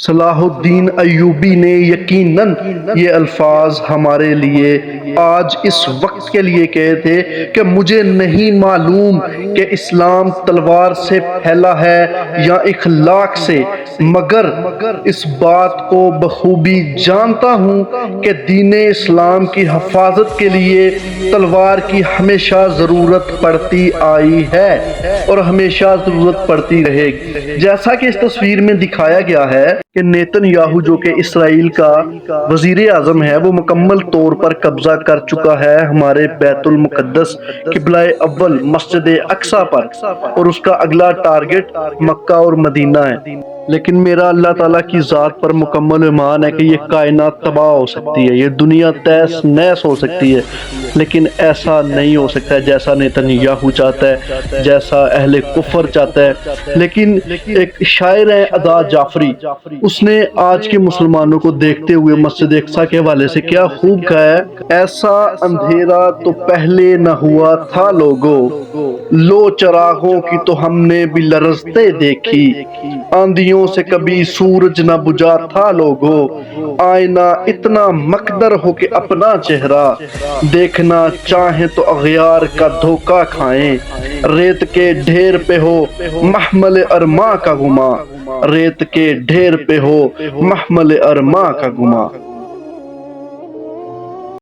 صلاح الدین ایوبی نے یقیناً یہ الفاظ ہمارے لیے آج اس وقت کے لیے کہے تھے کہ مجھے نہیں معلوم کہ اسلام تلوار سے پھیلا ہے یا اخلاق سے، مگر اس بات کو بخوبی جانتا ہوں کہ دین اسلام کی حفاظت کے لیے تلوار کی ہمیشہ ضرورت پڑتی آئی ہے اور ہمیشہ ضرورت پڑتی رہے گی۔ جیسا کہ اس تصویر میں دکھایا گیا ہے کہ نیتن یاہو جو کہ اسرائیل کا وزیر اعظم ہے، وہ مکمل طور پر قبضہ کر چکا ہے ہمارے بیت المقدس قبلہ اول مسجد اقصی پر، اور اس کا اگلا ٹارگٹ مکہ اور مدینہ ہے۔ لیکن میرا اللہ تعالیٰ کی ذات پر مکمل ایمان ہے کہ یہ کائنات تباہ ہو سکتی ہے، یہ دنیا تہس نہس ہو سکتی ہے، لیکن ایسا نہیں ہو سکتا ہے جیسا نیتن یاہو چاہتا ہے، جیسا اہل کفر چاہتا ہے۔ لیکن ایک شاعر ہے ادا جعفری، اس نے آج کے مسلمانوں کو دیکھتے ہوئے مسجد اقصی کے حوالے سے کیا خوب کہا ہے: ایسا اندھیرا تو پہلے نہ ہوا تھا لوگوں، لو چراغوں کی تو ہم نے بھی لرزتے دیکھی، آندھیوں سے کبھی سورج نہ بجھا تھا لوگوں، آئینہ اتنا مقدر ہو کہ اپنا چہرہ دیکھنا چاہیں تو اغیار کا دھوکہ کھائیں، ریت کے ڈھیر پہ ہو محمل ارماں کا گماں، ریت کے ڈھیر پہ ہو محمل ارماں کا گماں۔